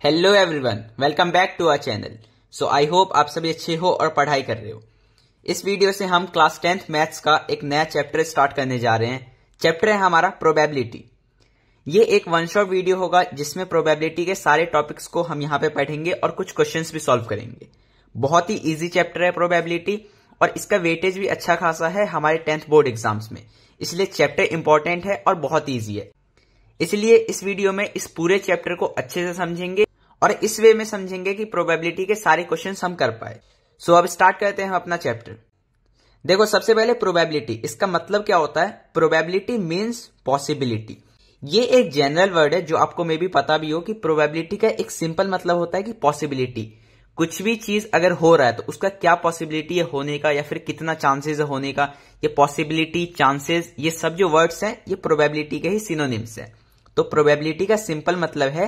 Hello everyone, welcome back to our channel. So I hope आप सभी अच्छे हो और पढ़ाई कर रहे हो। इस वीडियो से हम क्लास 10th मैथ्स का एक नया चैप्टर स्टार्ट करने जा रहे हैं। चैप्टर है हमारा प्रोबेबिलिटी। ये एक वन शॉट वीडियो होगा जिसमें प्रोबेबिलिटी के सारे टॉपिक्स को हम यहाँ पे पढ़ेंगे और कुछ क्वेश्चंस भी सॉल्व करेंगे। बहुत ही इजी चैप्टर है प्रोबेबिलिटी और इसका वेटेज भी अच्छा खासा है हमारे 10th बोर्ड एग्जाम्स में, इसलिए चैप्टर इंपॉर्टेंट है और बहुत ईजी है। इसलिए इस वीडियो में इस पूरे चैप्टर को अच्छे से समझेंगे और इस वे में समझेंगे कि प्रोबेबिलिटी के सारे क्वेश्चंस हम कर पाए। सो अब स्टार्ट करते हैं अपना चैप्टर। देखो, सबसे पहले प्रोबेबिलिटी, इसका मतलब क्या होता है? Probability means possibility. ये एक जनरल वर्ड है जो आपको मे भी पता भी हो कि प्रोबेबिलिटी का एक सिंपल मतलब होता है कि पॉसिबिलिटी। कुछ भी चीज अगर हो रहा है तो उसका क्या पॉसिबिलिटी है होने का या फिर कितना चांसेस है होने का। ये पॉसिबिलिटी, चांसेस, ये सब जो वर्ड्स हैं ये प्रोबेबिलिटी के ही सिनोनिम्स हैं। तो प्रोबेबिलिटी का सिंपल मतलब है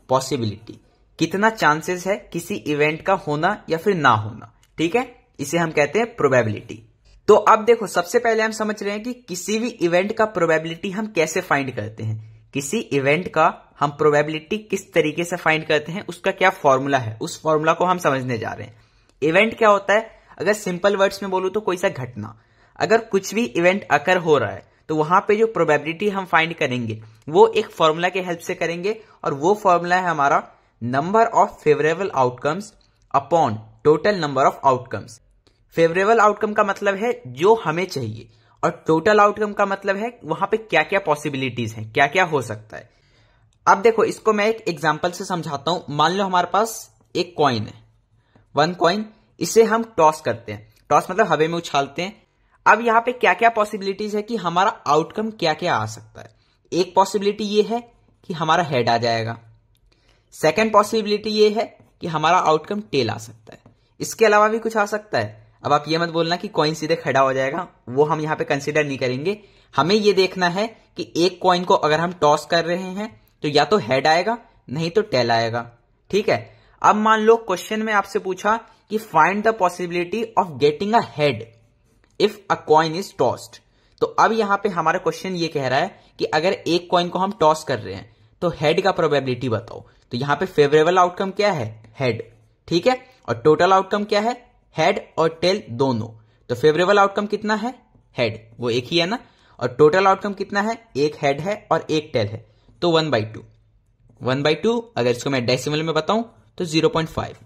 पॉसिबिलिटी, कितना चांसेस है किसी इवेंट का होना या फिर ना होना। ठीक है, इसे हम कहते हैं प्रोबेबिलिटी। तो अब देखो, सबसे पहले हम समझ रहे हैं कि किसी भी इवेंट का प्रोबेबिलिटी हम कैसे फाइंड करते हैं। किसी इवेंट का हम प्रोबेबिलिटी किस तरीके से फाइंड करते हैं, उसका क्या फॉर्मूला है, उस फॉर्मूला को हम समझने जा रहे हैं। इवेंट क्या होता है? अगर सिंपल वर्ड्स में बोलूं तो कोई सा घटना। अगर कुछ भी इवेंट अकर हो रहा है तो वहां पे जो प्रोबेबिलिटी हम फाइंड करेंगे वो एक फॉर्मूला के हेल्प से करेंगे और वो फॉर्मूला है हमारा number of favourable outcomes upon total number of outcomes. Favourable outcome का मतलब है जो हमें चाहिए और टोटल आउटकम का मतलब है वहां पे क्या क्या पॉसिबिलिटीज हैं, क्या क्या हो सकता है। अब देखो, इसको मैं एक एग्जांपल से समझाता हूं। मान लो हमारे पास एक कॉइन है, वन कॉइन, इसे हम टॉस करते हैं। टॉस मतलब हवा में उछालते हैं। अब यहां पे क्या क्या पॉसिबिलिटीज है कि हमारा आउटकम क्या क्या आ सकता है। एक पॉसिबिलिटी ये है कि हमारा हेड आ जाएगा। सेकंड पॉसिबिलिटी ये है कि हमारा आउटकम टेल आ सकता है। इसके अलावा भी कुछ आ सकता है। अब आप ये मत बोलना कि कॉइन सीधे खड़ा हो जाएगा, वो हम यहां पे कंसीडर नहीं करेंगे। हमें ये देखना है कि एक कॉइन को अगर हम टॉस कर रहे हैं तो या तो हेड आएगा नहीं तो टेल आएगा। ठीक है, अब मान लो क्वेश्चन में आपसे पूछा कि find the possibility of getting a head if a coin is tossed. तो अब यहां पे हमारा क्वेश्चन ये कह रहा है कि अगर एक कॉइन को हम टॉस कर रहे हैं तो हेड का प्रोबेबिलिटी बताओ। तो यहां पे फेवरेबल आउटकम क्या है? हेड। ठीक है, और टोटल आउटकम क्या है? हेड और टेल दोनों। तो फेवरेबल आउटकम कितना है? हेड, वो एक ही है ना। और टोटल आउटकम कितना है? एक हेड है और एक टेल है, तो 1/2। 1/2 अगर इसको मैं डेसिमल में बताऊं तो 0.5।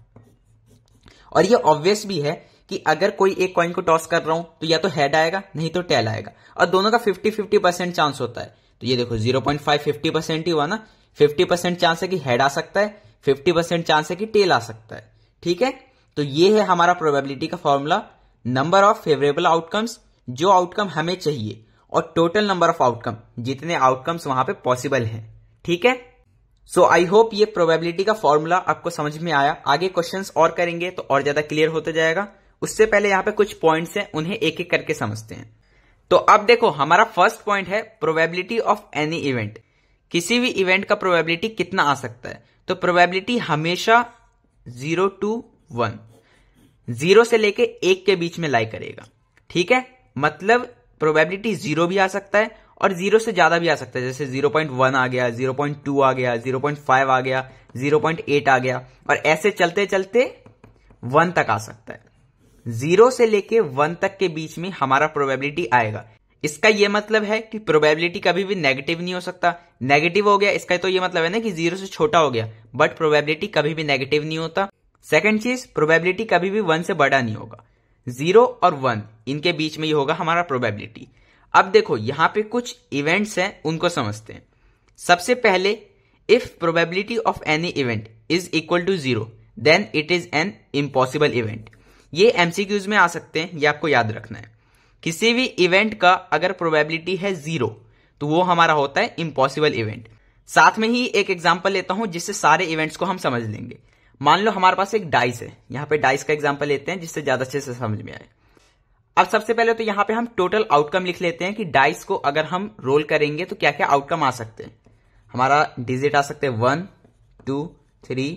और ये ऑब्वियस भी है कि अगर कोई एक कॉइन को टॉस कर रहा हूं तो या तो हेड आएगा नहीं तो टेल आएगा, और दोनों का 50-50% चांस होता है। तो ये देखो 0.5 50% ही हुआ ना। 50% चांस है कि हेड आ सकता है, 50% चांस है कि टेल आ सकता है। ठीक है, तो ये है हमारा प्रोबेबिलिटी का formula, number of favourable outcomes, जो आउटकम हमें चाहिए, और टोटल नंबर ऑफ आउटकम, जितने आउटकम्स वहां पे पॉसिबल हैं। ठीक है, सो आई होप ये प्रोबेबिलिटी का फॉर्मूला आपको समझ में आया। आगे क्वेश्चंस और करेंगे तो और ज्यादा क्लियर होते जाएगा। उससे पहले यहां पे कुछ पॉइंट्स हैं, उन्हें एक एक करके समझते हैं। तो अब देखो, हमारा फर्स्ट पॉइंट है प्रोबेबिलिटी ऑफ एनी इवेंट। किसी भी इवेंट का प्रोबेबिलिटी कितना आ सकता है? तो प्रोबेबिलिटी हमेशा 0 to 1, 0 से लेके 1 के बीच में लाई करेगा। ठीक है, मतलब प्रोबेबिलिटी 0 भी आ सकता है और 0 से ज्यादा भी आ सकता है, जैसे 0.1 आ गया, 0.2 आ गया, 0.5 आ गया, 0.8 आ गया, और ऐसे चलते चलते 1 तक आ सकता है। 0 से लेके 1 तक के बीच में हमारा प्रोबेबिलिटी आएगा। इसका यह मतलब है कि प्रोबेबिलिटी कभी भी नेगेटिव नहीं हो सकता। नेगेटिव हो गया इसका तो यह मतलब है ना कि 0 से छोटा हो गया, बट प्रोबेबिलिटी कभी भी नेगेटिव नहीं होता। सेकंड चीज, प्रोबेबिलिटी कभी भी 1 से बड़ा नहीं होगा। 0 और 1 इनके बीच में ही होगा हमारा प्रोबेबिलिटी। अब देखो, यहां पे कुछ इवेंट्स हैं, उनको समझते हैं। सबसे पहले, if probability of any event is equal to 0 then it is an impossible event. ये एमसीक्यूज में आ सकते हैं, ये आपको याद रखना है। किसी भी इवेंट का अगर प्रोबेबिलिटी है 0 तो वो हमारा होता है इम्पॉसिबल इवेंट। साथ में ही एक एग्जांपल लेता हूं जिससे सारे इवेंट्स को हम समझ लेंगे। मान लो हमारे पास एक डाइस है, यहां पे डाइस का एग्जांपल लेते हैं जिससे ज्यादा अच्छे से समझ में आए। अब सबसे पहले तो यहां पे हम टोटल आउटकम लिख लेते हैं कि डाइस को अगर हम रोल करेंगे तो क्या क्या आउटकम आ सकते हैं। हमारा डिजिट आ सकते हैं 1 2 3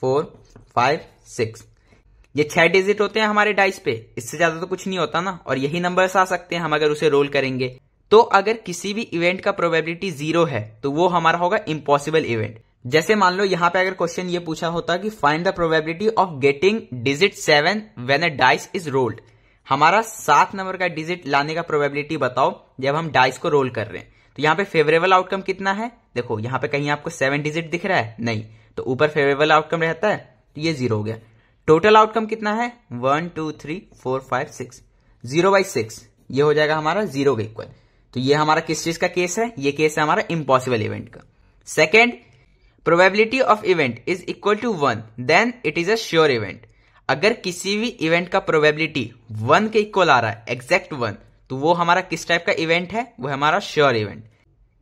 4 5 6। ये 6 डिजिट होते हैं हमारे डाइस पे, इससे ज्यादा तो कुछ नहीं होता ना। और यही नंबर्स आ सकते हैं हम अगर उसे रोल करेंगे। तो अगर किसी भी इवेंट का प्रोबेबिलिटी 0 है तो वो हमारा होगा इम्पॉसिबल इवेंट। जैसे मान लो यहां पे अगर क्वेश्चन ये पूछा होता कि find the probability of getting digit 7 when a dice is rolled, हमारा 7 नंबर का डिजिट लाने का प्रोबेबिलिटी बताओ जब हम डाइस को रोल कर रहे हैं। तो यहाँ पे फेवरेबल आउटकम कितना है, देखो यहाँ पे कहीं आपको 7 डिजिट दिख रहा है, नहीं, तो ऊपर फेवरेबल आउटकम रहता है, तो ये 0 हो गया। टोटल आउटकम कितना है 1 2 3 4 5 6, 0/6, ये हो जाएगा हमारा 0 के इक्वल। तो ये हमारा किस चीज का केस है, ये केस है हमारा इम्पॉसिबल इवेंट का। Second, probability of event is equal to 1 then it is a sure event. अगर किसी भी इवेंट का प्रोबेबिलिटी 1 के इक्वल आ रहा है, एग्जैक्ट 1, तो वो हमारा किस टाइप का इवेंट है, वो है हमारा श्योर इवेंट।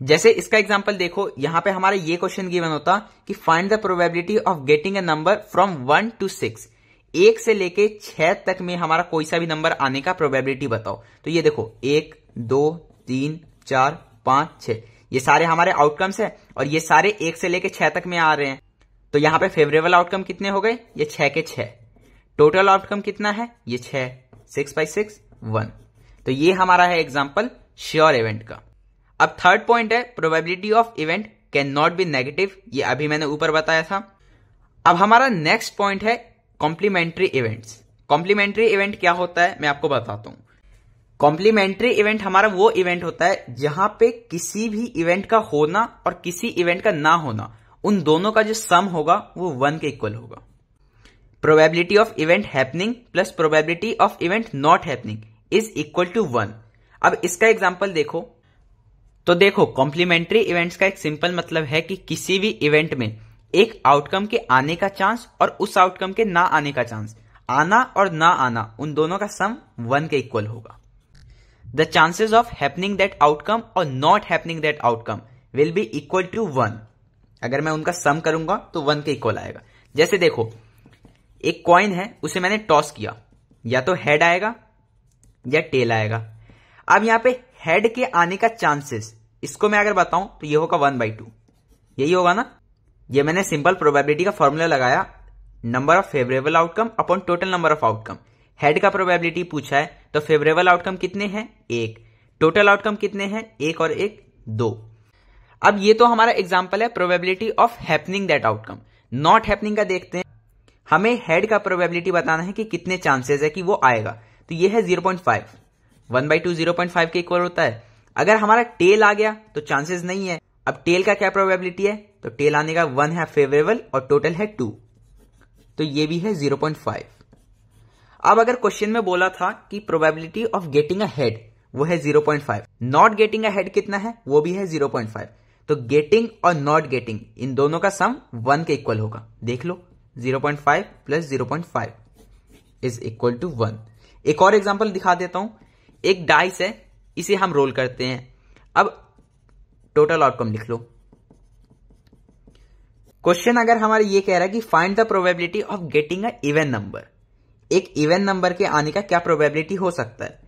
जैसे इसका एग्जांपल देखो, यहां पे हमारा ये क्वेश्चन गिवन होता कि find the probability of getting a number from 1 to 6, 1 से लेके 6 तक में हमारा कोई सा भी नंबर आने का प्रोबेबिलिटी बताओ। तो ये देखो 1 2 3 4 5 6, ये सारे हमारे आउटकम्स है और ये सारे 1 से लेके 6 तक में आ रहे हैं। तो यहां पे फेवरेबल आउटकम कितने हो गए, ये 6 के 6। टोटल आउटकम कितना है, ये 6, 6/6 1। तो ये हमारा है एग्जांपल श्योर इवेंट का। अब थर्ड पॉइंट है probability of event can not be negative, ये अभी मैंने ऊपर बताया था। अब हमारा नेक्स्ट पॉइंट है कॉम्प्लीमेंट्री इवेंट्स। कॉम्प्लीमेंट्री इवेंट क्या होता है मैं आपको बताता हूं। कॉम्प्लीमेंट्री इवेंट हमारा वो इवेंट होता है जहां पे किसी भी इवेंट का होना और किसी इवेंट का ना होना, उन दोनों का जो सम होगा वो 1 के इक्वल होगा। Probability of event happening plus probability of event not happening is equal to 1। अब इसका एग्जांपल देखो, तो देखो कॉम्प्लीमेंट्री इवेंट्स का एक सिंपल मतलब है कि किसी भी इवेंट में एक आउटकम के आने का चांस और उस आउटकम के ना आने का चांस, आना और ना आना, उन दोनों का सम 1 के इक्वल होगा। The chances of happening that outcome और not happening that outcome will be equal to 1। अगर मैं उनका सम करूंगा तो 1 के इक्वल आएगा। जैसे देखो एक कॉइन है, उसे मैंने टॉस किया, या तो हेड आएगा या टेल आएगा। अब यहां पे हेड के आने का चांसेस, इसको मैं अगर बताऊं तो ये होगा 1/2, यही होगा ना। ये मैंने सिंपल प्रोबेबिलिटी का फॉर्मूला लगाया, number of favourable outcome upon total number of outcome. Head का प्रोबेबिलिटी पूछा है तो फेवरेबल आउटकम कितने हैं, 1, टोटल आउटकम कितने हैं, 1 और 1 2। अब ये तो हमारा एग्जांपल है probability of happening that outcome. Not happening का देखते हैं, हमें हेड का प्रोबेबिलिटी बताना है कि कितने चांसेस है कि वो आएगा, तो ये है 0.5, 1/2 0.5 के इक्वल होता है। अगर हमारा टेल आ गया तो चांसेस नहीं है। अब टेल का क्या प्रोबेबिलिटी है, तो टेल आने का 1 है फेवरेबल और टोटल है 2, तो ये भी है 0.5। अब अगर क्वेश्चन में बोला था कि probability of getting a head, वो है 0.5, नॉट गेटिंग अ हेड कितना है, वो भी है 0.5। तो गेटिंग और नॉट गेटिंग, इन दोनों का सम 1 के इक्वल होगा। देख लो 0.5 प्लस 0.5 इज इक्वल टू 1। एक और एग्जांपल दिखा देता हूं। एक डाइस है, इसे हम रोल करते हैं। अब टोटल आउटकम लिख लो। क्वेश्चन अगर हमारा ये कह रहा है कि find the probability of getting a even number, एक इवन नंबर के आने का क्या प्रोबेबिलिटी हो सकता है।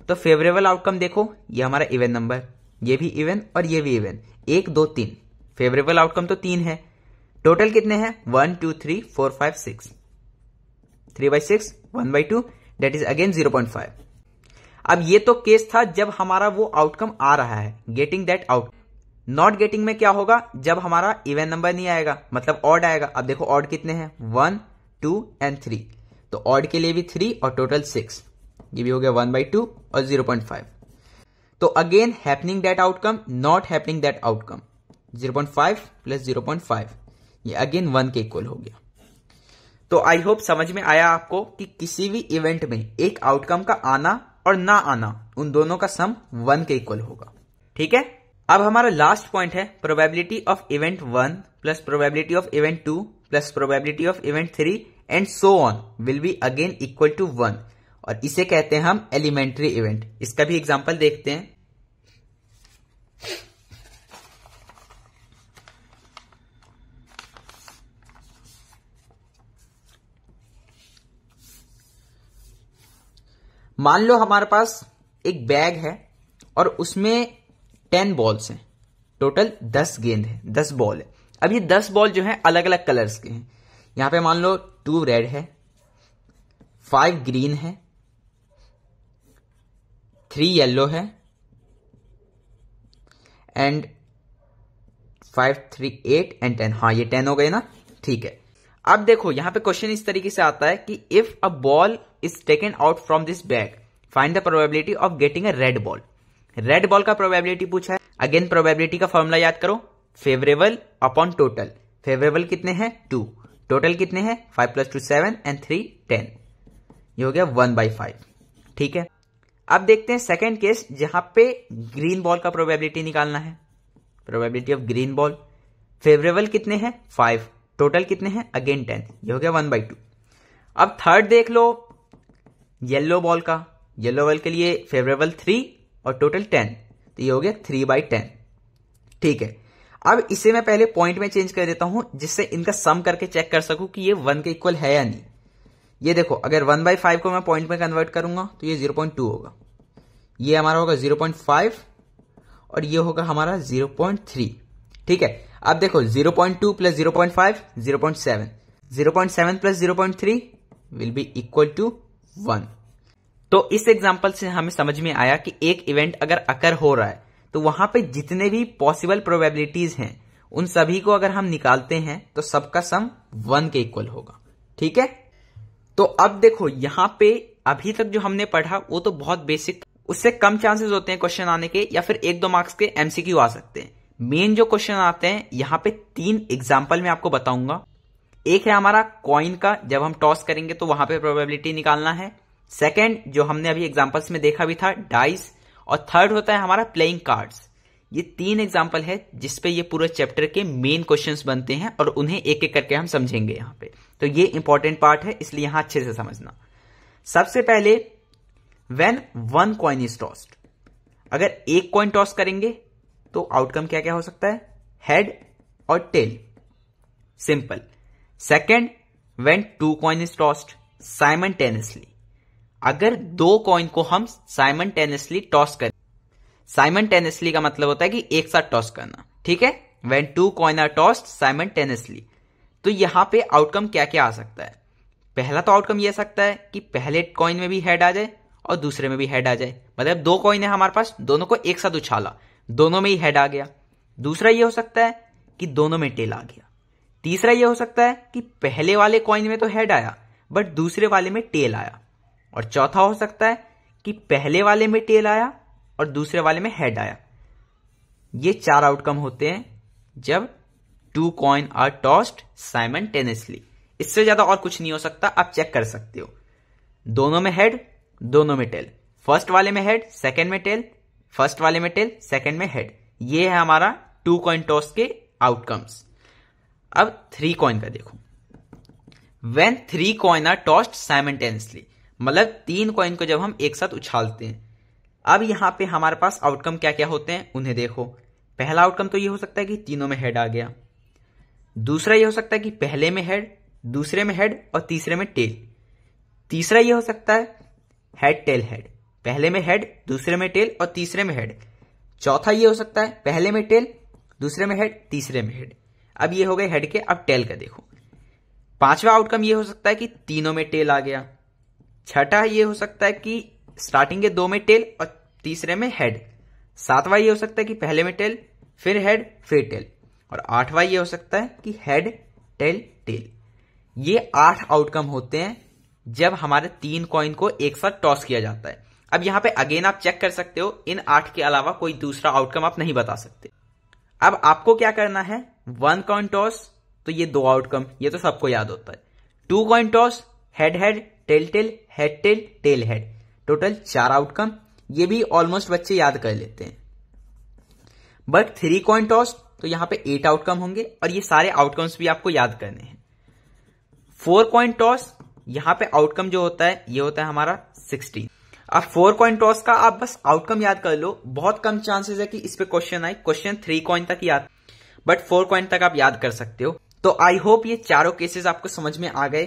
तो फेवरेबल आउटकम देखो, ये हमारा इवन नंबर, ये भी इवन और ये भी इवन, 1 2 3, फेवरेबल आउटकम तो 3 है। टोटल कितने हैं, 1 2 3 4 5 6, 3/6 1/2 दैट इज अगेन 0.5। अब ये तो केस था जब हमारा वो आउटकम आ रहा है, getting that out. Not getting में क्या होगा, जब हमारा इवन नंबर नहीं आएगा, मतलब ऑड आएगा। अब देखो ऑड कितने हैं, 1 2 एंड 3, तो ऑड के लिए भी 3 और टोटल 6, ये भी हो गया 1/2 और 0.5। तो again happening that outcome, not happening that outcome, 0.5 plus 0.5, ये अगेन 1 के इक्वल हो गया। तो आई होप समझ में आया आपको कि किसी भी इवेंट में एक आउटकम का आना और ना आना, उन दोनों का सम 1 के इक्वल होगा। ठीक है, अब हमारा लास्ट पॉइंट है probability of event 1 plus probability of event 2 plus probability of event 3 and so on will be again equal to 1, और इसे कहते हैं हम एलिमेंट्री इवेंट। इसका भी एग्जांपल देखते हैं। मान लो हमारे पास एक बैग है और उसमें 10 बॉल्स हैं, टोटल 10 गेंद है, 10 बॉल है। अब ये 10 बॉल जो है अलग अलग कलर्स के हैं। यहां पे मान लो 2 रेड है, 5 ग्रीन है, 3 येलो है एंड 5, 3, 8 एंड 10। हाँ, ये 10 हो गए ना, ठीक है। अब देखो यहां पे क्वेश्चन इस तरीके से आता है कि if a ball is taken out from this bag find the probability of getting a red ball. Red ball का प्रोबेबिलिटी पूछा है। अगेन प्रोबेबिलिटी का फॉर्मूला याद करो, फेवरेबल अपॉन टोटल। फेवरेबल कितने हैं 2, टोटल कितने हैं 5 + 2 7 एंड 3 10। ये हो गया 1/5, ठीक है। अब देखते हैं सेकेंड केस जहां पे ग्रीन बॉल का प्रोबेबिलिटी निकालना है। Probability of green ball, favourable कितने हैं 5, टोटल कितने हैं अगेन 10। ये हो गया 1/2। अब थर्ड देख लो येलो बॉल का। येलो बॉल के लिए फेवरेबल 3 और टोटल 10, तो ये हो गया 3/10, ठीक है। अब इसे मैं पहले पॉइंट में चेंज कर देता हूं जिससे इनका सम करके चेक कर सकूं कि ये 1 के इक्वल है या नहीं। ये देखो अगर 1/5 को मैं पॉइंट में कन्वर्ट करूंगा तो ये 0.2 होगा, ये हमारा होगा 0.5 और ये होगा हमारा 0.3, ठीक है। अब देखो 0.2 + 0.5 0.7, 0.7 + 0.3 विल बी इक्वल टू 1। तो इस एग्जांपल से हमें समझ में आया कि एक इवेंट अगर अकर हो रहा है तो वहां पे जितने भी पॉसिबल प्रोबेबिलिटीज हैं उन सभी को अगर हम निकालते हैं तो सबका सम 1 के इक्वल होगा, ठीक है। तो अब देखो यहां पे अभी तक जो हमने पढ़ा वो तो बहुत बेसिक, उससे कम चांसेस होते हैं क्वेश्चन आने के या फिर 1-2 मार्क्स के एमसीक्यू आ सकते हैं। मेन जो क्वेश्चन आते हैं यहां पे 3 एग्जाम्पल में आपको बताऊंगा। एक है हमारा कॉइन का, जब हम टॉस करेंगे तो वहां पे प्रोबेबिलिटी निकालना है। सेकंड जो हमने अभी एग्जांपल्स में देखा भी था डाइस, और थर्ड होता है हमारा प्लेइंग कार्ड्स। ये 3 एग्जांपल है जिसपे ये पूरे चैप्टर के मेन क्वेश्चंस बनते हैं और उन्हें एक एक करके हम समझेंगे यहां पे। तो ये इंपॉर्टेंट पार्ट है, इसलिए यहां अच्छे से समझना। सबसे पहले व्हेन 1 कॉइन इज टॉस्ड, अगर एक कॉइन टॉस करेंगे तो आउटकम क्या क्या हो सकता है, हेड और tail, simple. Second when 2 coin is tossed simultaneously, अगर 2 कॉइन को हम साइमल्टेनियसली टॉस करें, साइमल्टेनियसली का मतलब होता है कि एक साथ टॉस करना, ठीक है। When 2 coin are tossed simultaneously, तो यहां पे आउटकम क्या क्या आ सकता है। पहला तो आउटकम यह सकता है कि पहले कॉइन में भी हेड आ जाए और दूसरे में भी हेड आ जाए, मतलब 2 कॉइन है हमारे पास, दोनों को एक साथ उछाला, दोनों में ही हेड आ गया। दूसरा यह हो सकता है कि दोनों में टेल आ गया। तीसरा यह हो सकता है कि पहले वाले कॉइन में तो हेड आया बट दूसरे वाले में टेल आया। और चौथा हो सकता है कि पहले वाले में टेल आया और दूसरे वाले में हेड आया। ये 4 आउटकम होते हैं जब 2 कॉइन आर टॉस्ड साइमल्टेनियसली। इससे ज्यादा और कुछ नहीं हो सकता, आप चेक कर सकते हो। दोनों में हेड, दोनों में टेल, फर्स्ट वाले में हेड, सेकंड में टेल, फर्स्ट वाले में टेल, सेकंड में हेड। ये है हमारा 2 कॉइन टॉस के आउटकम्स। अब 3 कॉइन का देखो, when 3 coin are tossed simultaneously, मतलब 3 कॉइन को जब हम एक साथ उछालते हैं। अब यहां पे हमारे पास आउटकम क्या क्या होते हैं उन्हें देखो। पहला आउटकम तो ये हो सकता है कि तीनों में हेड आ गया। दूसरा ये हो सकता है कि पहले में हेड, दूसरे में हेड और तीसरे में टेल। तीसरा ये हो सकता है हेड टेल हेड, पहले में हेड, दूसरे में टेल और तीसरे में हेड। चौथा ये हो सकता है पहले में टेल, दूसरे में हेड, तीसरे में हेड। अब ये हो गए हेड के, अब टेल का देखो। पांचवा आउटकम ये हो सकता है कि तीनों में टेल आ गया। छठा ये हो सकता है कि स्टार्टिंग के 2 में टेल और तीसरे में हेड। सातवां ये हो सकता है कि पहले में टेल, फिर हेड, फिर टेल। और आठवां ये हो सकता है कि हेड टेल टेल। ये 8 आउटकम होते हैं जब हमारे 3 कॉइन को एक साथ टॉस किया जाता है। अब यहां पे अगेन आप चेक कर सकते हो, इन 8 के अलावा कोई दूसरा आउटकम आप नहीं बता सकते। अब आपको क्या करना है, 1 कॉइन टॉस तो ये 2 आउटकम, ये तो सबको याद होता है। 2 coin toss head head, tail tail, head tail, tail head, total 4 outcome. ये भी ऑलमोस्ट बच्चे याद कर लेते हैं। बट 3 कॉइन टॉस तो यहां पे 8 आउटकम होंगे और ये सारे आउटकम्स भी आपको याद करने हैं। 4 कॉइन टॉस, यहां पे आउटकम जो होता है ये होता है हमारा 16। अब 4 कॉइन टॉस का आप बस आउटकम याद कर लो, बहुत कम चांसेस है कि इस पे क्वेश्चन आए। क्वेश्चन 3 कॉइन तक याद, बट 4 कॉइन तक आप याद कर सकते हो। तो आई होप ये चारों केसेस आपको समझ में आ गए।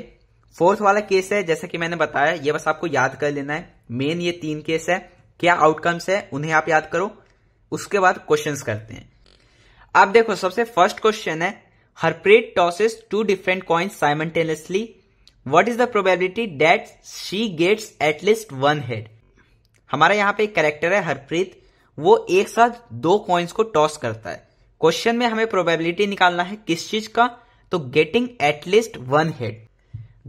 फोर्थ वाला केस है जैसा कि मैंने बताया, ये बस आपको याद कर लेना है। मेन ये 3 केस है, क्या आउटकम्स है उन्हें आप याद करो, उसके बाद क्वेश्चंस करते हैं। अब देखो सबसे फर्स्ट क्वेश्चन है, Harpreet tosses 2 different coins simultaneously, what is the probability that she gets at least 1 head. हमारा यहां पे एक कैरेक्टर है हरप्रीत, वो एक साथ 2 कॉइन्स को टॉस करता है। क्वेश्चन में हमें प्रोबेबिलिटी निकालना है किस चीज का, तो गेटिंग एटलीस्ट वन हेड।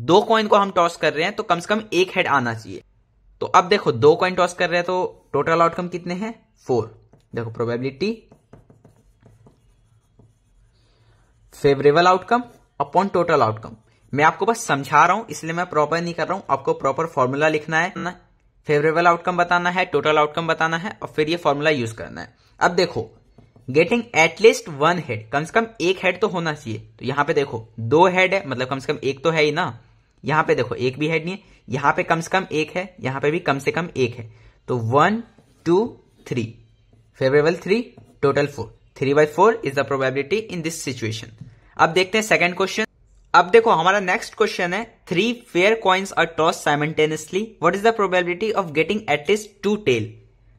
दो कॉइन को हम टॉस कर रहे हैं तो कम से कम एक हेड आना चाहिए। तो अब देखो दो कॉइन टॉस कर रहे हैं तो टोटल आउटकम कितने हैं, 4। देखो probability favourable outcome upon total outcome. मैं आपको बस समझा रहा हूं इसलिए मैं प्रॉपर नहीं कर रहा हूं, आपको प्रॉपर फॉर्मूला लिखना है, फेवरेबल आउटकम बताना है, टोटल आउटकम बताना है और फिर ये फॉर्मूला यूज करना है। अब देखो गेटिंग एटलीस्ट वन हेड, कम से कम एक हेड तो होना चाहिए। तो यहां पे देखो दो हेड है, मतलब कम से कम एक तो है ही ना। यहां पे देखो एक भी हेड नहीं है, यहां पे कम से कम एक है, यहां पे भी कम से कम एक है। तो 1 2 3, favourable 3, total 4। 3/4 is the probability in this situation. अब देखते हैं सेकंड क्वेश्चन। अब देखो हमारा नेक्स्ट क्वेश्चन है 3 fair coins are toss simultaneously, what is the probability of getting at least 2 tail.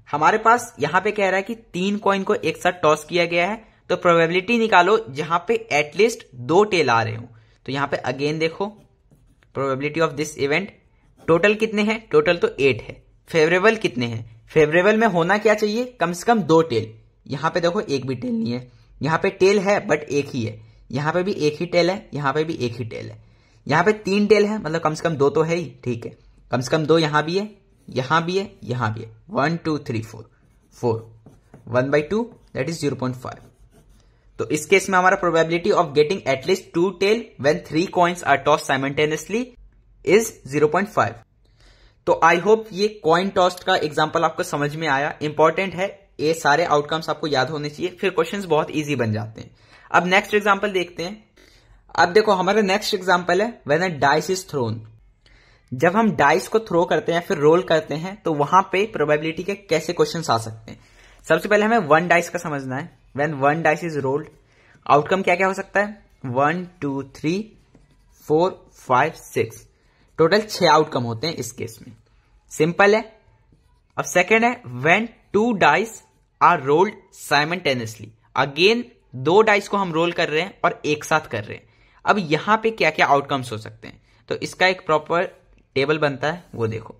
हमारे पास यहां पे कह रहा है कि 3 कॉइन को एक साथ टॉस किया गया है, तो प्रोबेबिलिटी निकालो जहां पे एटलीस्ट 2 टेल आ रहे हो। तो यहां पे अगेन देखो probability of this event, total कितने हैं, टोटल तो 8 है। फेवरेबल कितने हैं, फेवरेबल में होना क्या चाहिए, कम से कम 2 टेल। यहां पे देखो एक भी टेल नहीं है, यहां पे टेल है बट एक ही है, यहां पे भी एक ही टेल है, यहां पे भी एक ही टेल है। यहां पे 3 टेल है, मतलब कम से कम 2 तो है ही, ठीक है। कम से कम 2 यहां भी है, यहां भी है, यहां भी है। 1 2 3 4, 4 1/2 दैट इज 0.5। तो इस केस में हमारा probability of getting at least 2 tail when 3 coins are toss simultaneously is 0.5। तो आई होप ये कॉइन टॉस्ट का एग्जांपल आपको समझ में आया। इंपॉर्टेंट है, ये सारे आउटकम्स आपको याद होने चाहिए, फिर क्वेश्चंस बहुत इजी बन जाते हैं। अब नेक्स्ट एग्जांपल देखते हैं। अब देखो हमारा नेक्स्ट एग्जांपल है when a dice is throne. जब हम डाइस को थ्रो करते हैं फिर रोल करते हैं तो वहां पे प्रोबेबिलिटी के कैसे क्वेश्चंस आ सकते हैं। सबसे पहले हमें 1 डाइस का समझना है। When 1 dice is rolled, outcome क्या क्या हो सकता है, 1 2 3 4 5 6, टोटल 6 आउटकम होते हैं इस केस में। सिंपल है। अब सेकेंड है when 2 dice are rolled simultaneously. Again 2 dice को हम रोल कर रहे हैं और एक साथ कर रहे हैं। अब यहां पे क्या क्या आउटकम्स हो सकते हैं, तो इसका एक प्रॉपर टेबल बनता है, वो देखो।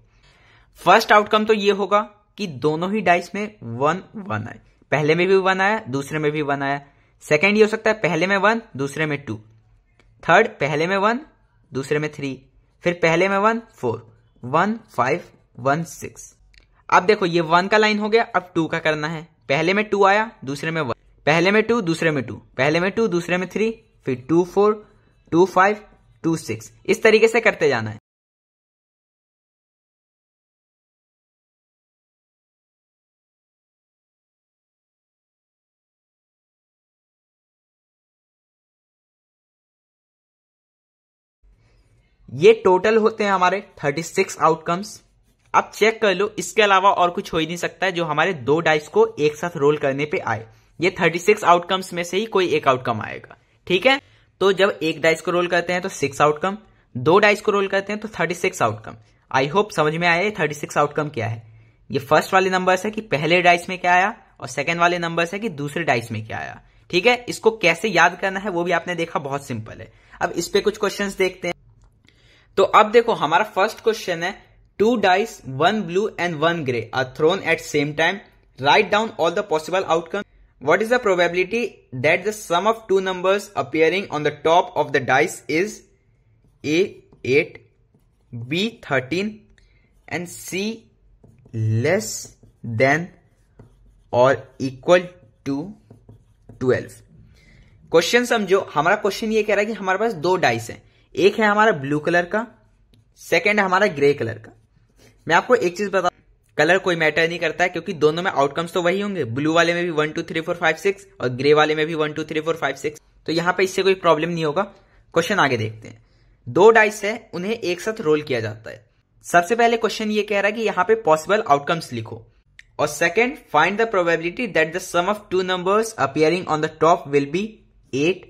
फर्स्ट आउटकम तो ये होगा कि दोनों ही डाइस में 1 1 आए, पहले में भी 1 आया, दूसरे में भी 1 आया। सेकेंड ये हो सकता है पहले में 1, दूसरे में 2। थर्ड पहले में 1, दूसरे में 3, फिर पहले में 1 4, 1 5 1 6। अब देखो ये 1 का लाइन हो गया, अब 2 का करना है। पहले में 2 आया, दूसरे में 1, पहले में 2, दूसरे में 2, पहले में 2, दूसरे में 3, फिर 2 4 2 5 2 6, इस तरीके से करते जाना है। ये टोटल होते हैं हमारे 36 आउटकम्स। अब चेक कर लो, इसके अलावा और कुछ हो ही नहीं सकता है जो हमारे 2 डाइस को एक साथ रोल करने पे आए। ये 36 आउटकम्स में से ही कोई एक आउटकम आएगा, ठीक है। तो जब एक डाइस को रोल करते हैं तो 6 आउटकम, 2 डाइस को रोल करते हैं तो 36 आउटकम। आई होप समझ में आया 36 आउटकम क्या है। ये फर्स्ट वाले नंबर्स है कि पहले डाइस में क्या आया, और सेकेंड वाले नंबर्स है कि दूसरे डाइस में क्या आया, ठीक है। इसको कैसे याद करना है वो भी आपने देखा, बहुत सिंपल है। अब इस पे कुछ क्वेश्चंस देखते हैं। तो अब देखो हमारा फर्स्ट क्वेश्चन है 2 dice, 1 blue and 1 gray are thrown at same time. Write down all the possible outcomes. What is the probability that the sum of 2 numbers appearing on the top of the dice is A 8, B 13 and C less than or equal to 12? Question समझो। हमारा question ये कह रहा है कि हमारे पास 2 dice हैं, एक है हमारा ब्लू कलर का, सेकंड है हमारा ग्रे कलर का। मैं आपको एक चीज बता, कलर कोई मैटर नहीं करता है क्योंकि दोनों में आउटकम्स तो वही होंगे। ब्लू वाले में भी 1 2 3 4 5 6 और ग्रे वाले में भी 1 2 3 4 5 6, तो यहां पे इससे कोई प्रॉब्लम नहीं होगा। क्वेश्चन आगे देखते हैं। 2 डाइस है, उन्हें एक साथ रोल किया जाता है। सबसे पहले क्वेश्चन ये कह रहा है कि यहां पे पॉसिबल आउटकम्स लिखो, और second find the probability that the sum of 2 numbers appearing on the top will be 8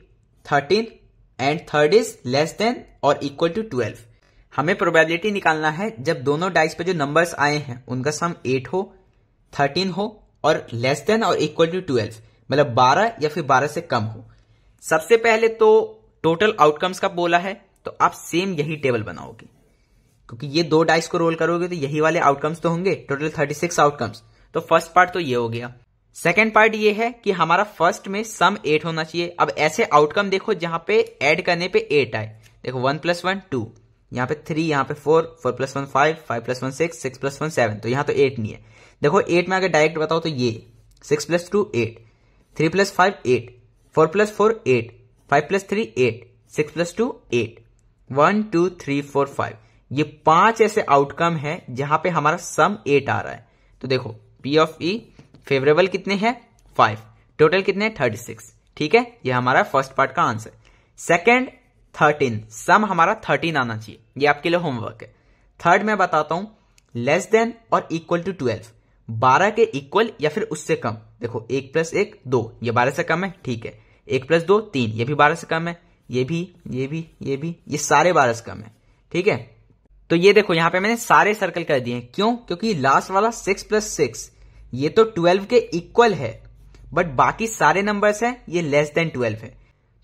13 and third is less than और इक्वल टू 12। हमें प्रोबेबिलिटी निकालना है जब दोनों डाइस पे जो नंबर्स आए हैं उनका सम 8 हो, 13 हो और लेस देन और इक्वल टू 12, मतलब 12 या फिर 12 से कम हो। सबसे पहले तो टोटल आउटकम्स का बोला है, तो आप सेम यही टेबल बनाओगे क्योंकि ये 2 डाइस को रोल करोगे तो यही वाले आउटकम्स तो होंगे, टोटल 36 आउटकम्स। तो फर्स्ट पार्ट तो ये हो गया। सेकेंड पार्ट ये है कि हमारा फर्स्ट में सम 8 होना चाहिए। अब ऐसे आउटकम देखो जहां पे ऐड करने पे 8 आए। देखो 1 + 1 2, यहाँ पे 3, यहाँ पे 4, 4 + 1 5, 5 + 1 6, 6 + 1 7, तो यहाँ तो 8 नहीं है। देखो 8 में अगर डायरेक्ट बताओ तो ये 6 + 2 8, 3 + 5 8, 4 + 4 8, 5 + 3 8, 6 + 2 8, 1 2 3 4 5। ये 5 ऐसे आउटकम है जहां पे हमारा सम 8 आ रहा है। तो देखो P ऑफ E फेवरेबल कितने हैं 5, टोटल कितने हैं 36। ठीक है, ये हमारा फर्स्ट पार्ट का आंसर। सेकेंड 13, सम हमारा 13 आना चाहिए, ये आपके लिए होमवर्क है। थर्ड मैं बताता हूं, लेस देन और इक्वल टू 12, 12 के इक्वल या फिर उससे कम। देखो 1 + 1 2, ये 12 से कम है, ठीक है। 1 + 2 3, ये भी 12 से कम है, ये भी, ये सारे 12 से कम है। ठीक है, तो ये देखो यहां पे मैंने सारे सर्कल कर दिए हैं। क्यों? क्योंकि लास्ट वाला 6 + 6 ये तो 12 के इक्वल है, बट बाकी सारे नंबर्स हैं ये लेस देन 12 है।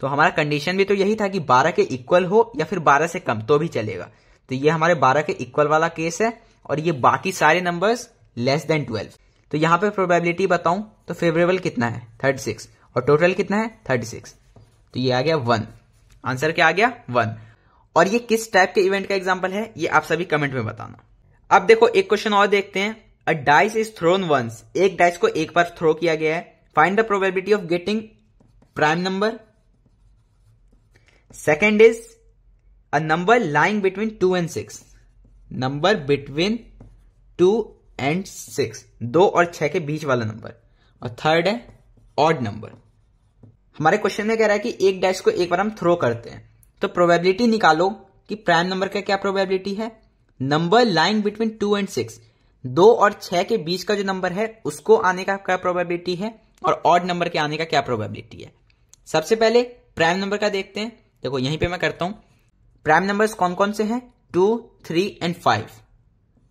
तो हमारा कंडीशन भी तो यही था कि 12 के इक्वल हो या फिर 12 से कम तो भी चलेगा। तो ये हमारे 12 के इक्वल वाला केस है और ये बाकी सारे नंबर्स लेस देन 12। तो यहां पे प्रोबेबिलिटी बताऊं तो फेवरेबल कितना है 36 और टोटल कितना है 36, तो ये आ गया 1। आंसर क्या आ गया 1। और ये किस टाइप के इवेंट का एग्जांपल है ये आप सभी कमेंट में बताना। अब देखो एक क्वेश्चन और देखते हैं। A dice is thrown once, एक डाइस को एक बार थ्रो किया गया है। Find the probability of getting prime number. Second is a number lying between 2 and 6, number between 2 and 6, 2 और 6 के बीच वाला नंबर। और थर्ड है ऑड नंबर। हमारे क्वेश्चन में कह रहा है कि एक डाइस को एक बार हम थ्रो करते हैं, तो प्रोबेबिलिटी निकालो कि प्राइम नंबर का क्या प्रोबेबिलिटी है। नंबर लाइंग बिटवीन 2 and 6, 2 और 6 के बीच का जो नंबर है उसको आने का क्या प्रोबेबिलिटी है और ऑड नंबर के आने का क्या प्रोबेबिलिटी है। सबसे पहले प्राइम नंबर का देखते हैं। देखो यहीं पे मैं करता हूं। प्राइम नंबर्स कौन कौन से हैं 2, 3 and 5।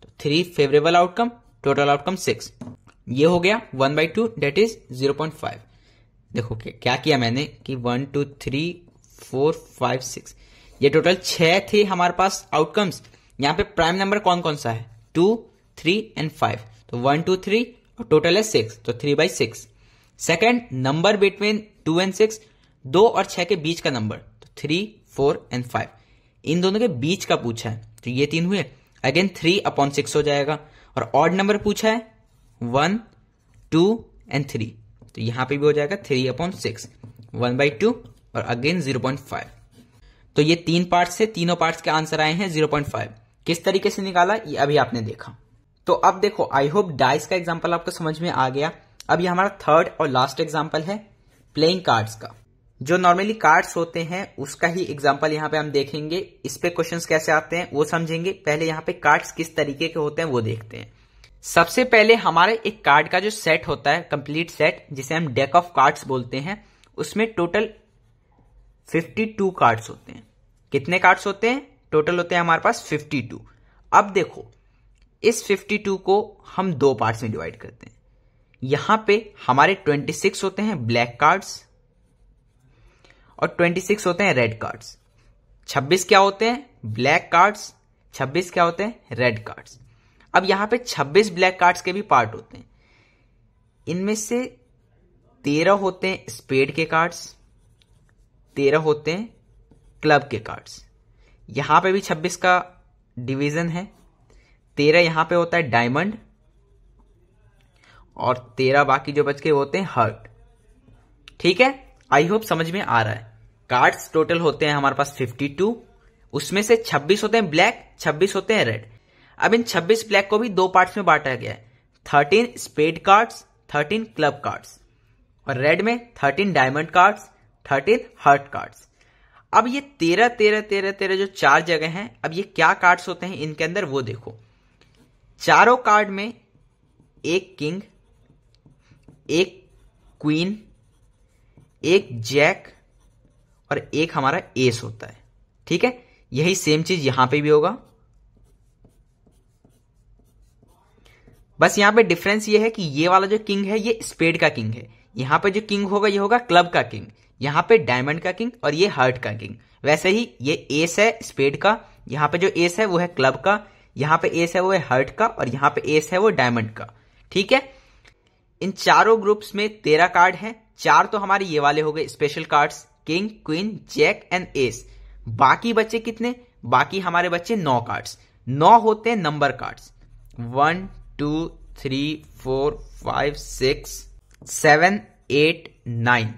तो 3 फेवरेबल आउटकम, टोटल आउटकम 6, ये हो गया 1/2 डेट इज 0.5। देखो क्या किया मैंने कि 1 2 3 4 5 6, ये टोटल 6 थे हमारे पास आउटकम्स। यहां पे प्राइम नंबर कौन कौन सा है 2, 3 and 5, तो 1 2 3 और टोटल है 6, तो 3/6। सेकेंड नंबर बिटवीन 2 and 6, 2 और 6 के बीच का नंबर, तो 3, 4 and 5, इन दोनों के बीच का पूछा है, तो ये 3 हुए। अगेन 3/6 हो जाएगा। और ऑड नंबर पूछा है 1, 2 and 3, तो यहां पे भी हो जाएगा 3/6, 1/2 और अगेन 0.5। तो ये 3 पार्ट्स से, तीनों पार्ट्स के आंसर आए हैं 0.5। किस तरीके से निकाला ये अभी आपने देखा। तो अब देखो आई होप डाइस का एग्जांपल आपको समझ में आ गया। अब ये हमारा थर्ड और लास्ट एग्जांपल है प्लेइंग कार्ड्स का। जो नॉर्मली कार्ड्स होते हैं उसका ही एग्जांपल यहाँ पे हम देखेंगे। इस पे क्वेश्चंस कैसे आते हैं वो समझेंगे। पहले यहाँ पे कार्ड्स किस तरीके के होते हैं वो देखते हैं। सबसे पहले हमारे एक कार्ड का जो सेट होता है, कंप्लीट सेट, जिसे हम डेक ऑफ कार्ड्स बोलते हैं, उसमें टोटल 52 कार्ड्स होते हैं। कितने कार्ड्स होते हैं? टोटल होते हैं हमारे पास 52। अब देखो इस 52 को हम 2 पार्ट्स में डिवाइड करते हैं। यहां पे हमारे 26 होते हैं ब्लैक कार्ड्स और 26 होते हैं रेड कार्ड्स। 26 क्या होते हैं? Black cards. 26 क्या होते हैं? Red cards. अब यहां पे 26 ब्लैक कार्ड्स के भी पार्ट होते हैं। इनमें से 13 होते हैं स्पेड के कार्ड्स, 13 होते हैं क्लब के कार्ड्स। यहां पे भी 26 का डिवीजन है। 13 यहां पे होता है डायमंड और 13 बाकी जो बच के होते हैं हार्ट। ठीक है, आई होप समझ में आ रहा है। कार्ड्स टोटल होते हैं हमारे पास 52, उसमें से 26 होते हैं ब्लैक, 26 होते हैं रेड। अब इन 26 ब्लैक को भी 2 पार्ट्स में बांटा गया है, 13 स्पेड कार्ड्स, 13 क्लब कार्ड्स, और रेड में 13 डायमंड कार्ड्स, 13 हार्ट कार्ड्स। अब ये 13 13 13 13 जो 4 जगह हैं, अब ये क्या कार्ड्स होते हैं इनके अंदर वो देखो। चारों कार्ड में एक किंग, एक क्वीन, एक जैक और एक हमारा एस होता है। ठीक है, यही सेम चीज यहां पे भी होगा। बस यहां पे डिफरेंस ये है कि ये वाला जो किंग है ये स्पेड का किंग है। यहां पे जो किंग होगा ये होगा क्लब का किंग, यहां पे डायमंड का किंग और ये हार्ट का किंग। वैसे ही ये एस है स्पेड का, यहां पे जो एस है वो है क्लब का, यहां पे एस है वो है हार्ट का और यहां पे एस है वो डायमंड का। ठीक है, इन चारों ग्रुप्स में 13 कार्ड हैं। 4 तो हमारे ये वाले हो गए special cards, king, queen, jack and ace. बाकी बचे कितने? बाकी हमारे बचे 9 कार्ड्स। 9 होते हैं नंबर कार्ड्स, 1 2 3 4 5 6 7 8 9।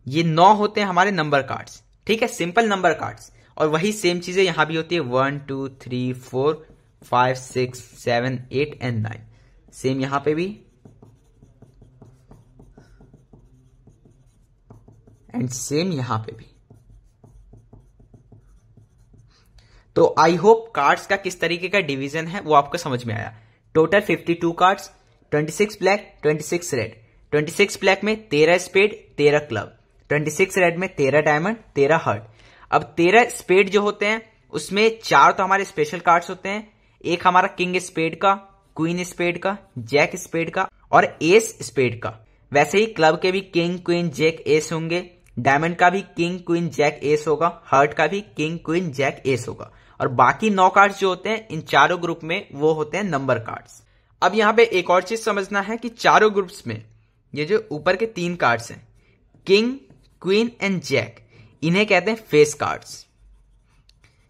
ये 9 होते हैं हमारे नंबर कार्ड्स, ठीक है, सिंपल नंबर कार्ड्स। और वही सेम चीजें यहां भी होती है, 1 2 3 4 5 6 7 8 एंड 9। सेम यहां पे भी एंड सेम यहां पे भी। तो आई होप कार्ड्स का किस तरीके का डिवीजन है वो आपको समझ में आया। Total 52 cards, 26 black 26 red. 26 black में 13 स्पेड 13 क्लब, 26 रेड में 13 डायमंड 13 हार्ट। अब 13 स्पेड जो होते हैं उसमें 4 तो हमारे स्पेशल कार्ड्स होते हैं, एक हमारा किंग स्पेड का, क्वीन स्पेड का, जैक स्पेड का और एस स्पेड का। वैसे ही क्लब के भी किंग क्वीन जैक एस होंगे, डायमंड का भी किंग क्वीन जैक एस होगा, हार्ट का भी किंग क्वीन जैक एस होगा। और बाकी 9 कार्ड्स जो होते हैं इन चारों ग्रुप में वो होते हैं नंबर कार्ड्स। अब यहां पे एक और चीज समझना है कि चारों ग्रुप्स में ये जो ऊपर के 3 कार्ड्स हैं, किंग, क्वीन एंड जैक, इन्हें कहते हैं फेस कार्ड्स।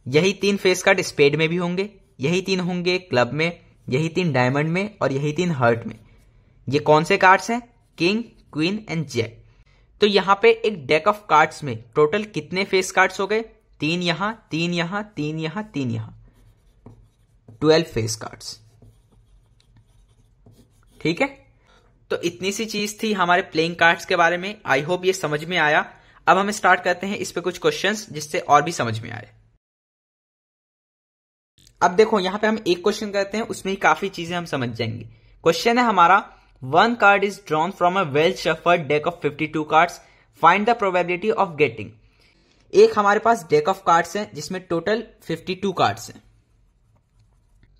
यही 3 फेस कार्ड स्पेड में भी होंगे, यही 3 होंगे क्लब में, यही 3 डायमंड में और यही 3 हार्ट में। ये कौन से कार्ड्स हैं? King, queen and jack. तो यहां पे एक डेक ऑफ कार्ड्स में टोटल कितने फेस कार्ड्स हो गए? 3 यहां, 3 यहां, 3 यहां, 3 यहां, 12 फेस कार्ड्स, ठीक है। तो इतनी सी चीज थी हमारे प्लेइंग कार्ड्स के बारे में। आई होप ये समझ में आया। अब हम स्टार्ट करते हैं इस पे कुछ क्वेश्चंस जिससे और भी समझ में आए। अब देखो यहां पे हम एक क्वेश्चन करते हैं, उसमें ही काफी चीजें हम समझ जाएंगे। क्वेश्चन है हमारा, 1 card is drawn from a well shuffled deck of 52 cards, find the probability of getting. एक हमारे पास डेक ऑफ कार्ड्स है जिसमें टोटल 52 कार्ड्स हैं।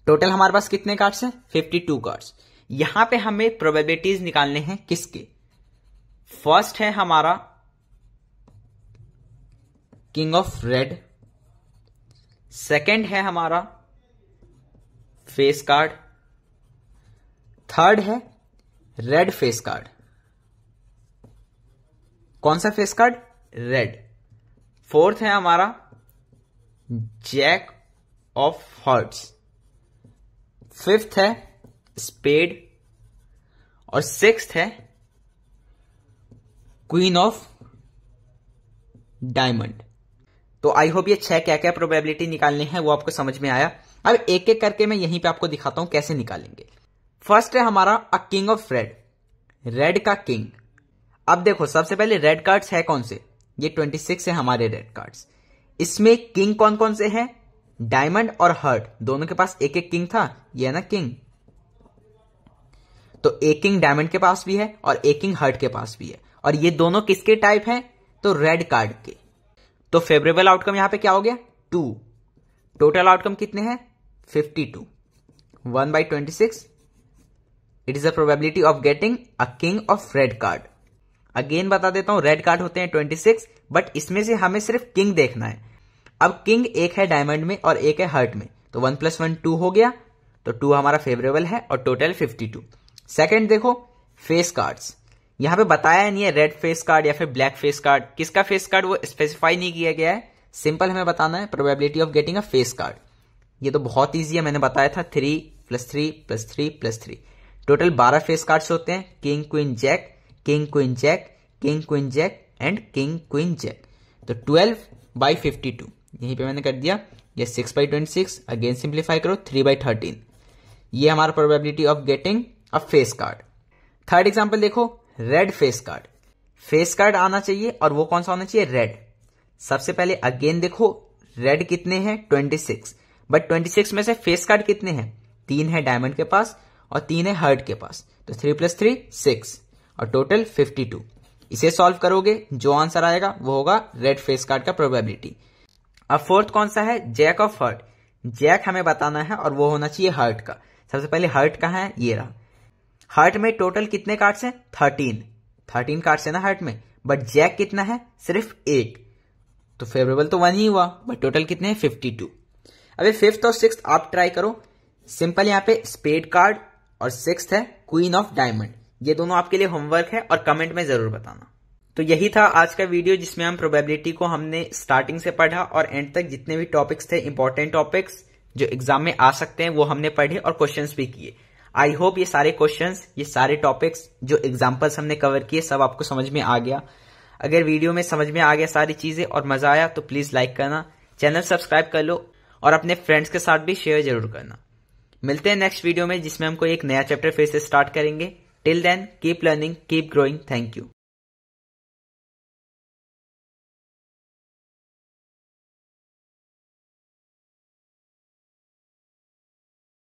टोटल हमारे पास कितने कार्ड्स हैं? 52 कार्ड्स। यहां पे हमें प्रोबेबिलिटीज निकालने हैं किसके? फर्स्ट है हमारा किंग ऑफ रेड, सेकंड है हमारा फेस कार्ड, थर्ड है रेड फेस कार्ड। कौन सा फेस कार्ड? रेड। फोर्थ है हमारा जैक ऑफ हार्ट्स, फिफ्थ है स्पेड और सिक्स्थ है क्वीन ऑफ डायमंड। तो आई होप ये 6 क्या क्या प्रोबेबिलिटी निकालनी है वो आपको समझ में आया। अब एक एक करके मैं यहीं पे आपको दिखाता हूं कैसे निकालेंगे। फर्स्ट है हमारा a king of red, red का किंग। अब देखो सबसे पहले रेड कार्ड्स है कौन से? ये 26 है हमारे रेड कार्ड्स। इसमें किंग कौन कौन से हैं? डायमंड और हार्ट, दोनों के पास एक एक किंग था, ये है ना किंग। तो एक किंग डायमंड के पास भी है और एक किंग हार्ट के पास भी है। और ये दोनों किसके टाइप हैं? तो रेड कार्ड के। तो फेवरेबल आउटकम यहां पे क्या हो गया? 2। टोटल आउटकम कितने हैं? 52। 1/26 it is the probability of getting a king of red card. Again बता देता हूं, रेड कार्ड होते हैं 26, बट इसमें से हमें सिर्फ किंग देखना है। अब किंग एक है डायमंड में और एक है हार्ट में, तो 1 + 1 2 हो गया, तो 2 हमारा फेवरेबल है और टोटल 52। सेकंड देखो फेस कार्ड्स, यहां पे बताया नहीं है रेड फेस कार्ड या फिर ब्लैक फेस कार्ड, किसका फेस कार्ड वो स्पेसिफाई नहीं किया गया है। सिंपल हमें बताना है probability of getting a face card. ये तो बहुत ईजी है, मैंने बताया था 3 + 3 + 3 + 3। टोटल 12 फेस कार्ड्स होते हैं, king queen jack, king queen jack, king queen jack and king queen jack. तो 12/52 यहीं पे मैंने कर दिया। ये 6/26, अगेन सिंप्लीफाई करो 3/13। ये हमारा probability of getting a face card. Third example देखो, red face card. Face card आना चाहिए और वो कौन सा होना चाहिए? रेड। सबसे पहले अगेन देखो रेड कितने हैं? 26, बट 26 में से फेस कार्ड कितने हैं? 3 है डायमंड के पास और 3 है हार्ट के पास, तो 3 + 3 6 और टोटल 52। इसे सॉल्व करोगे जो आंसर आएगा वो होगा रेड फेस कार्ड का प्रोबेबिलिटी। अब फोर्थ कौन सा है? Jack of heart. जैक हमें बताना है और वो होना चाहिए हार्ट का। सबसे पहले हार्ट कहां है? ये रहा। हार्ट में टोटल कितने कार्ड्स हैं? 13 कार्ड्स है ना हार्ट में, बट जैक कितना है? सिर्फ 1, तो फेवरेबल तो 1 ही हुआ, बट टोटल कितने हैं? 52। अबे फिफ्थ और सिक्स्थ आप ट्राई करो। सिंपल यहां पे स्पेड कार्ड और सिक्स्थ है क्वीन ऑफ डायमंड, ये दोनों आपके लिए होमवर्क है और कमेंट में जरूर बताना। तो यही था आज का वीडियो जिसमें हम प्रोबेबिलिटी को हमने स्टार्टिंग से पढ़ा और एंड तक जितने भी टॉपिक्स थे, इंपॉर्टेंट टॉपिक्स जो एग्जाम में आ सकते हैं, वो हमने पढ़े और क्वेश्चंस भी किए। आई होप ये सारे क्वेश्चंस, ये सारे टॉपिक्स जो एग्जाम्पल्स हमने कवर किए सब आपको समझ में आ गया। अगर वीडियो में समझ में आ गया सारी चीजें और मजा आया तो प्लीज लाइक करना, चैनल सब्सक्राइब कर लो और अपने फ्रेंड्स के साथ भी शेयर जरूर करना। मिलते हैं नेक्स्ट वीडियो में जिसमें हम कोई एक नया चैप्टर फिर से स्टार्ट करेंगे। Till then keep learning, keep growing. Thank you.